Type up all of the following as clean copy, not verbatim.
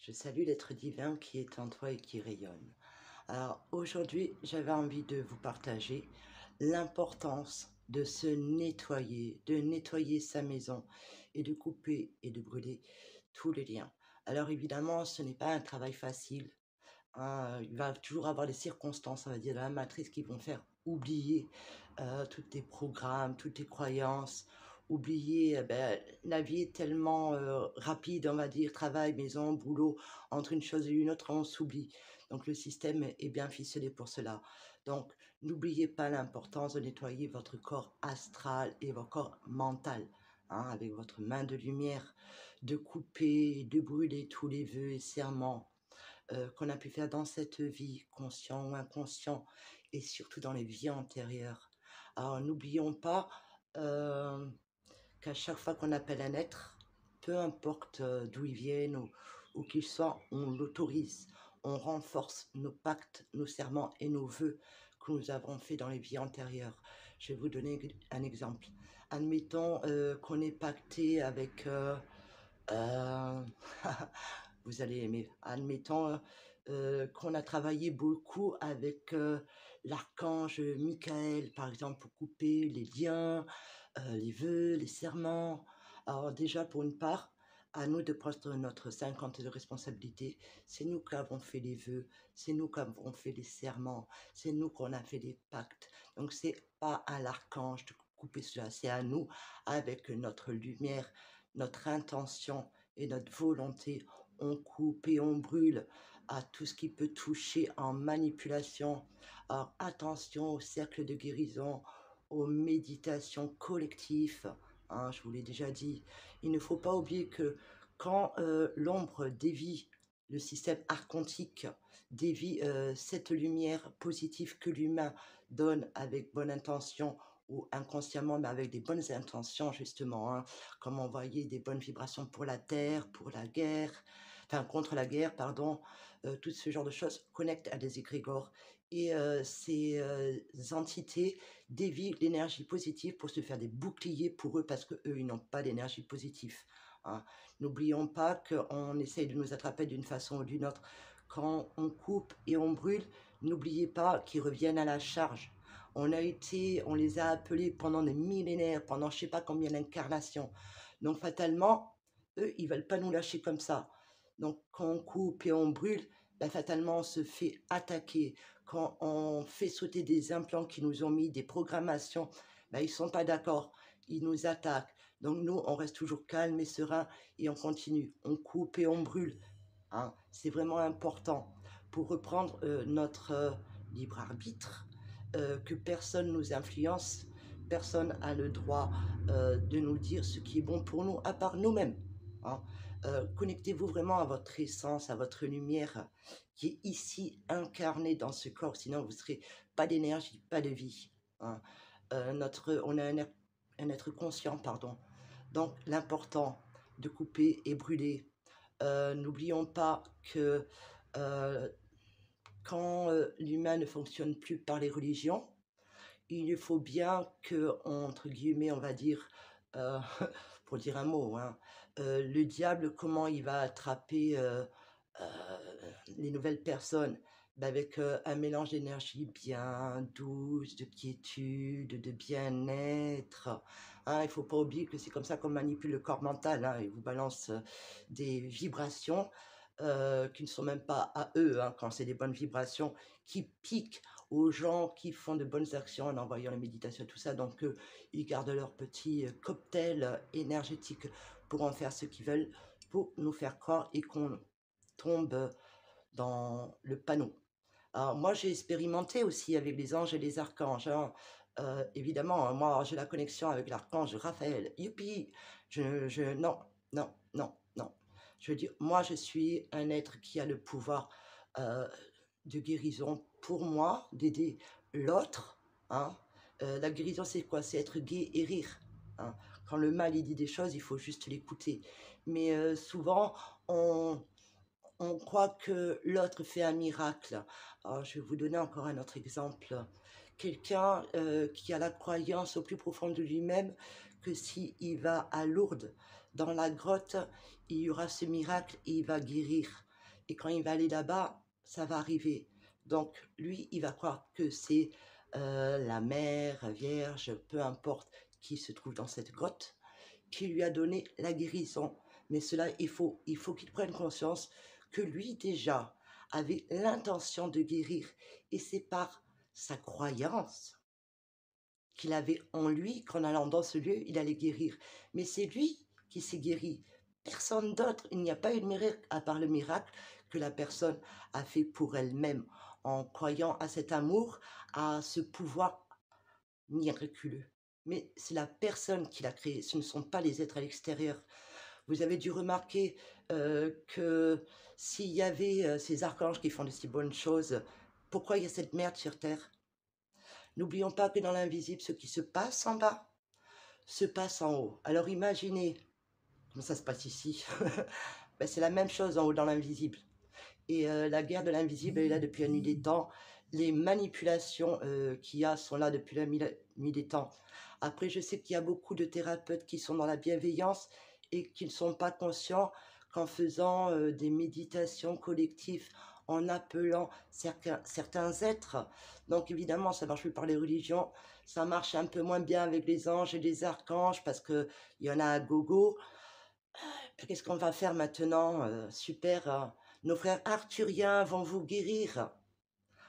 Je salue l'être divin qui est en toi et qui rayonne. Alors aujourd'hui, j'avais envie de vous partager l'importance de se nettoyer, de nettoyer sa maison et de couper et de brûler tous les liens. Alors évidemment, ce n'est pas un travail facile, hein. Il va toujours avoir des circonstances, on va dire, de la matrice qui vont faire oublier tous tes programmes, toutes tes croyances, oublier, la vie est tellement rapide, on va dire, travail, maison, boulot, entre une chose et une autre, on s'oublie. Donc le système est bien ficelé pour cela. Donc n'oubliez pas l'importance de nettoyer votre corps astral et votre corps mental, hein, avec votre main de lumière, de couper, de brûler tous les vœux et serments qu'on a pu faire dans cette vie, conscient ou inconscient, et surtout dans les vies antérieures. Alors n'oublions pas euh, qu'à chaque fois qu'on appelle un être, peu importe d'où il vienne ou qu'il soit, on l'autorise, on renforce nos pactes, nos serments et nos vœux que nous avons faits dans les vies antérieures. Je vais vous donner un exemple. Admettons qu'on est pacté avec euh, vous allez aimer. Admettons qu'on a travaillé beaucoup avec l'archange Michael, par exemple, pour couper les liens, les vœux, les serments. Alors déjà, pour une part, à nous de prendre notre 50 de responsabilité. C'est nous qui avons fait les vœux, c'est nous qui avons fait les serments, c'est nous qu'on a fait les pactes. Donc c'est pas à l'archange de couper cela, c'est à nous, avec notre lumière, notre intention et notre volonté, on coupe et on brûle à tout ce qui peut toucher en manipulation. Alors attention au cercle de guérison, aux méditations collectives, hein, je vous l'ai déjà dit. Il ne faut pas oublier que quand l'ombre dévie le système archontique, dévie cette lumière positive que l'humain donne avec bonne intention ou inconsciemment, mais avec des bonnes intentions justement, hein, comme envoyer des bonnes vibrations pour la terre, pour la guerre, enfin contre la guerre, pardon, tout ce genre de choses connectent à des égrégores. Et ces entités dévient l'énergie positive pour se faire des boucliers pour eux parce qu'eux, ils n'ont pas d'énergie positive, hein. N'oublions pas qu'on essaye de nous attraper d'une façon ou d'une autre. Quand on coupe et on brûle, n'oubliez pas qu'ils reviennent à la charge. On les a appelés pendant des millénaires, pendant je ne sais pas combien d'incarnations. Donc fatalement, eux, ils ne veulent pas nous lâcher comme ça. Donc quand on coupe et on brûle, ben, fatalement, on se fait attaquer. Quand on fait sauter des implants qui nous ont mis des programmations, ben, ils ne sont pas d'accord. Ils nous attaquent. Donc nous, on reste toujours calme et serein et on continue. On coupe et on brûle, hein. C'est vraiment important pour reprendre notre libre arbitre, que personne nous influence, personne a le droit de nous dire ce qui est bon pour nous, à part nous-mêmes, hein. Connectez-vous vraiment à votre essence, à votre lumière qui est ici incarnée dans ce corps, sinon vous ne serez pas d'énergie, pas de vie, hein. On a un être conscient, pardon. Donc l'important de couper et brûler. N'oublions pas que euh, quand l'humain ne fonctionne plus par les religions, il faut bien que, entre guillemets, on va dire, euh, pour dire un mot, hein, le diable, comment il va attraper les nouvelles personnes? Ben, avec un mélange d'énergie bien douce, de quiétude, de bien-être, hein. Il ne faut pas oublier que c'est comme ça qu'on manipule le corps mental, hein. Il vous balance des vibrations qui ne sont même pas à eux, hein, quand c'est des bonnes vibrations qui piquent aux gens qui font de bonnes actions en envoyant les méditations et tout ça. Donc, ils gardent leur petit cocktail énergétique pour en faire ce qu'ils veulent, pour nous faire croire et qu'on tombe dans le panneau. Alors, moi, j'ai expérimenté aussi avec les anges et les archanges, hein. Évidemment, hein, moi, j'ai la connexion avec l'archange Raphaël. Youpi! Non, non, non, non. Je veux dire, moi, je suis un être qui a le pouvoir euh, de guérison pour moi, d'aider l'autre, hein. La guérison, c'est quoi? C'est être gai et rire, hein. Quand le mal, il dit des choses, il faut juste l'écouter. Mais souvent, on, on croit que l'autre fait un miracle. Alors, je vais vous donner encore un autre exemple. Quelqu'un qui a la croyance au plus profond de lui-même que s'il va à Lourdes, dans la grotte, il y aura ce miracle et il va guérir. Et quand il va aller là-bas, ça va arriver. Donc, lui, il va croire que c'est la mère, vierge, peu importe qui se trouve dans cette grotte, qui lui a donné la guérison. Mais cela, il faut qu'il prenne conscience que lui, déjà, avait l'intention de guérir. Et c'est par sa croyance qu'il avait en lui qu'en allant dans ce lieu, il allait guérir. Mais c'est lui qui s'est guéri. Personne d'autre. Il n'y a pas eu de miracle à part le miracle que la personne a fait pour elle-même en croyant à cet amour, à ce pouvoir miraculeux. Mais c'est la personne qui l'a créé, ce ne sont pas les êtres à l'extérieur. Vous avez dû remarquer que s'il y avait ces archanges qui font de si bonnes choses, pourquoi il y a cette merde sur Terre? N'oublions pas que dans l'invisible, ce qui se passe en bas se passe en haut. Alors imaginez comment ça se passe ici. Ben, c'est la même chose en haut dans l'invisible. Et la guerre de l'invisible est là depuis la nuit des temps. Les manipulations qu'il y a sont là depuis la nuit des temps. Après, je sais qu'il y a beaucoup de thérapeutes qui sont dans la bienveillance et qui ne sont pas conscients qu'en faisant des méditations collectives, en appelant certains êtres, donc évidemment, ça marche plus par les religions, ça marche un peu moins bien avec les anges et les archanges parce qu'il y en a à gogo. Qu'est-ce qu'on va faire maintenant? Super, nos frères arthuriens vont vous guérir.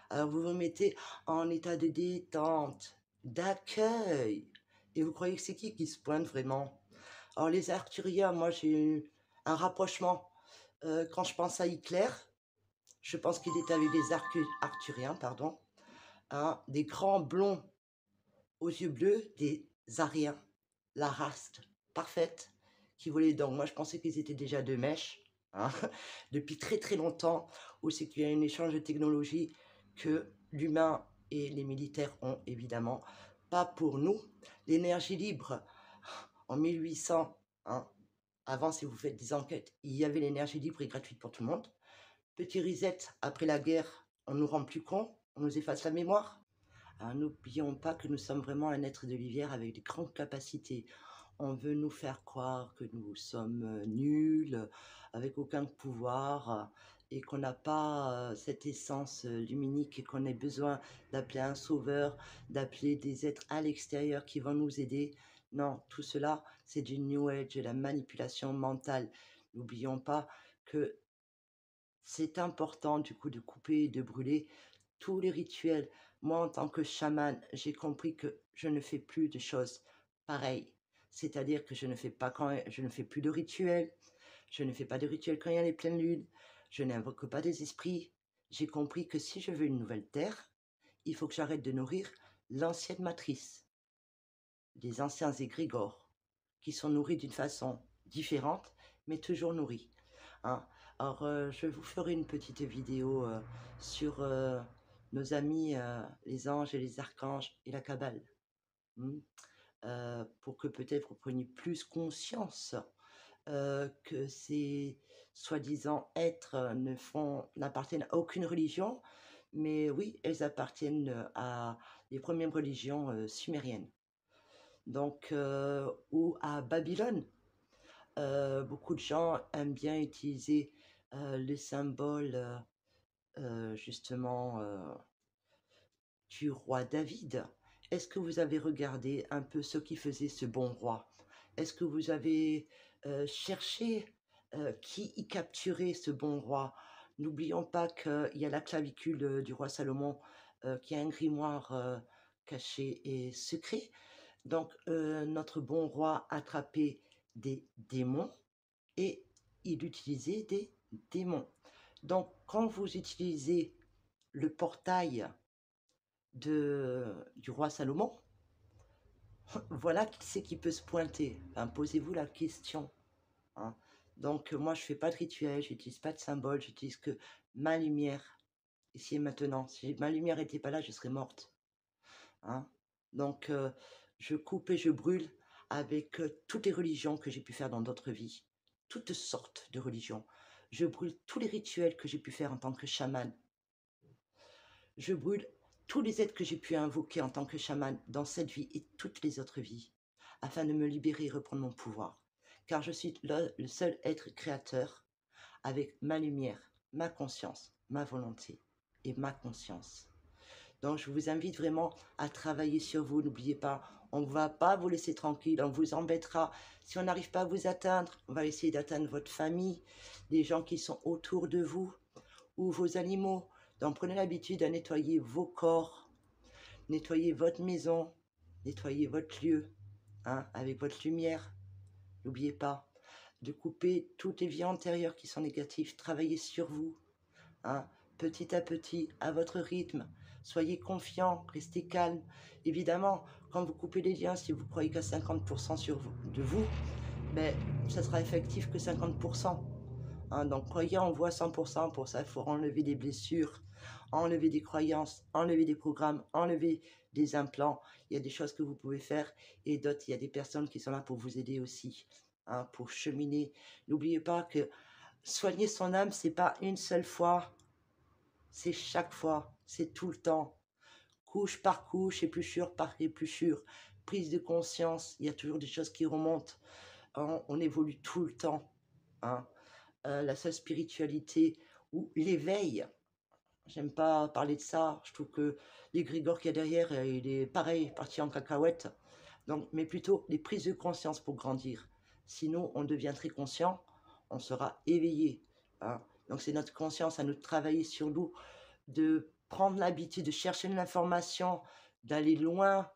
Alors vous vous mettez en état de détente, d'accueil. Et vous croyez que c'est qui se pointe vraiment? Alors les arthuriens, moi j'ai eu un rapprochement. Quand je pense à Hitler, je pense qu'il est avec des arthuriens, pardon. Hein, des grands blonds aux yeux bleus, des Ariens, la race parfaite qui voulait donc. Moi, je pensais qu'ils étaient déjà de mèche, hein, depuis très très longtemps, où c'est qu'il y a un échange de technologie que l'humain et les militaires ont évidemment, pas pour nous. L'énergie libre, en 1800, hein, avant, si vous faites des enquêtes, il y avait l'énergie libre et gratuite pour tout le monde. Petit reset, après la guerre, on nous rend plus cons, on nous efface la mémoire. Alors, n'oublions pas que nous sommes vraiment un être de lumière avec de grandes capacités. On veut nous faire croire que nous sommes nuls, avec aucun pouvoir, et qu'on n'a pas cette essence luminique et qu'on ait besoin d'appeler un sauveur, d'appeler des êtres à l'extérieur qui vont nous aider. Non, tout cela, c'est du New Age, de la manipulation mentale. N'oublions pas que c'est important du coup de couper et de brûler tous les rituels. Moi, en tant que chaman, j'ai compris que je ne fais plus de choses pareilles. C'est-à-dire que je ne fais plus de rituels. Je ne fais pas de rituels quand il y a les pleines lunes. Je n'invoque pas des esprits. J'ai compris que si je veux une nouvelle terre, il faut que j'arrête de nourrir l'ancienne matrice, les anciens égrégores, qui sont nourris d'une façon différente, mais toujours nourris. Hein. Alors, je vous ferai une petite vidéo sur nos amis, les anges et les archanges et la Kabbale, pour que peut-être vous preniez plus conscience que ces soi-disant êtres n'appartiennent à aucune religion, mais oui, elles appartiennent à les premières religions sumériennes, donc ou à Babylone. Beaucoup de gens aiment bien utiliser le symbole justement du roi David. Est-ce que vous avez regardé un peu ce qui faisait ce bon roi? Est-ce que vous avez cherché qui y capturait ce bon roi? N'oublions pas qu'il y a la clavicule du roi Salomon, qui a un grimoire caché et secret. Donc, notre bon roi attrapait des démons et il utilisait des démons. Donc, quand vous utilisez le portail du roi Salomon, voilà qui c'est qui peut se pointer. Enfin, posez-vous la question. Hein. Donc, moi, je fais pas de rituel, j'utilise pas de symbole, j'utilise que ma lumière, ici et maintenant. Si ma lumière n'était pas là, je serais morte. Hein. Donc, je coupe et je brûle avec toutes les religions que j'ai pu faire dans d'autres vies, toutes sortes de religions. Je brûle tous les rituels que j'ai pu faire en tant que chaman. Je brûle tous les êtres que j'ai pu invoquer en tant que chaman dans cette vie et toutes les autres vies, afin de me libérer et reprendre mon pouvoir. Car je suis le seul être créateur avec ma lumière. ma conscience, ma volonté et ma conscience. Donc, je vous invite vraiment à travailler sur vous. N'oubliez pas, on ne va pas vous laisser tranquille, on vous embêtera. Si on n'arrive pas à vous atteindre, on va essayer d'atteindre votre famille, les gens qui sont autour de vous ou vos animaux. Donc, prenez l'habitude à nettoyer vos corps, nettoyer votre maison, nettoyer votre lieu, hein, avec votre lumière. N'oubliez pas de couper toutes les vies antérieures qui sont négatives. Travaillez sur vous, hein, petit à petit, à votre rythme. Soyez confiant, restez calme. Évidemment, quand vous coupez les liens, si vous croyez qu'à 50% de vous, ben, ça sera effectif que 50%. Hein, donc, croyez en vous à 100%. Pour ça, il faut enlever des blessures, enlever des croyances, enlever des programmes, enlever des implants. Il y a des choses que vous pouvez faire et d'autres, il y a des personnes qui sont là pour vous aider aussi, hein, pour cheminer. N'oubliez pas que soigner son âme, c'est pas une seule fois, c'est chaque fois, c'est tout le temps. Couche par couche, épluchure par épluchure, prise de conscience, il y a toujours des choses qui remontent. Hein, on évolue tout le temps. Hein. La seule spiritualité ou l'éveil, j'aime pas parler de ça, je trouve que l'égrégore qu'il y a derrière, il est pareil, parti en cacahuète. Donc, mais plutôt les prises de conscience pour grandir. Sinon, on devient très conscient, on sera éveillé. Hein. Donc, c'est notre conscience à nous de travailler sur nous, de prendre l'habitude de chercher de l'information, d'aller loin,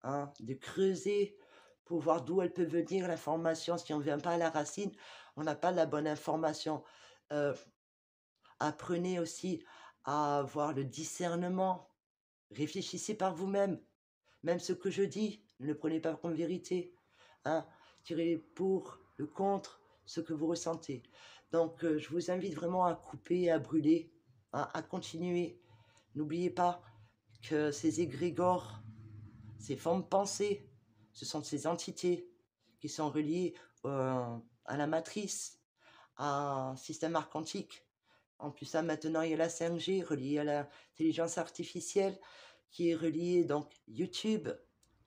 hein, de creuser pour voir d'où elle peut venir l'information. Si on ne vient pas à la racine, on n'a pas la bonne information. Euh, Apprenez aussi à avoir le discernement. Réfléchissez par vous-même. Même ce que je dis, ne le prenez pas comme vérité. Hein. Tirez pour, le contre, ce que vous ressentez. Donc, je vous invite vraiment à couper, à brûler, hein, à continuer. N'oubliez pas que ces égrégores, ces formes pensées, ce sont ces entités qui sont reliées à la matrice, à un système archontique. En plus, ça, maintenant, il y a la 5G reliée à l'intelligence artificielle qui est reliée, donc, YouTube,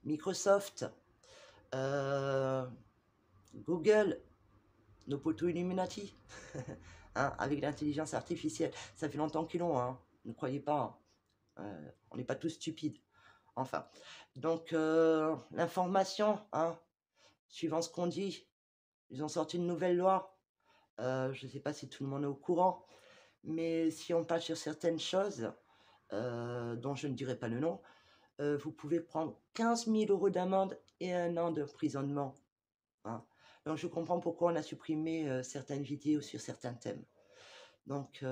Microsoft, euh, Google, nos poteaux Illuminati, hein, avec l'intelligence artificielle. Ça fait longtemps qu'ils l'ont, hein, ne croyez pas. On n'est pas tous stupides. Enfin, donc, l'information, hein, suivant ce qu'on dit, ils ont sorti une nouvelle loi. Je ne sais pas si tout le monde est au courant, mais si on parle sur certaines choses, dont je ne dirai pas le nom, vous pouvez prendre 15 000 € d'amende et 1 an d'emprisonnement. Hein. Donc je comprends pourquoi on a supprimé certaines vidéos sur certains thèmes. Donc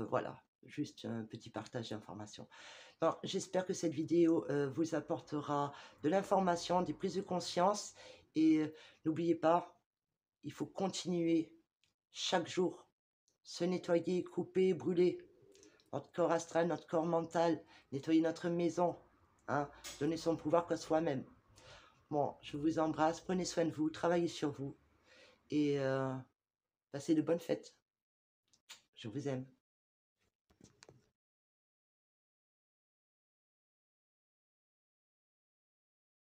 voilà, juste un petit partage d'informations. J'espère que cette vidéo vous apportera de l'information, des prises de conscience. Et n'oubliez pas, il faut continuer chaque jour, se nettoyer, couper, brûler notre corps astral, notre corps mental, nettoyer notre maison, hein, donner son pouvoir qu'à soi-même. Bon, je vous embrasse, prenez soin de vous, travaillez sur vous et passez de bonnes fêtes. Je vous aime.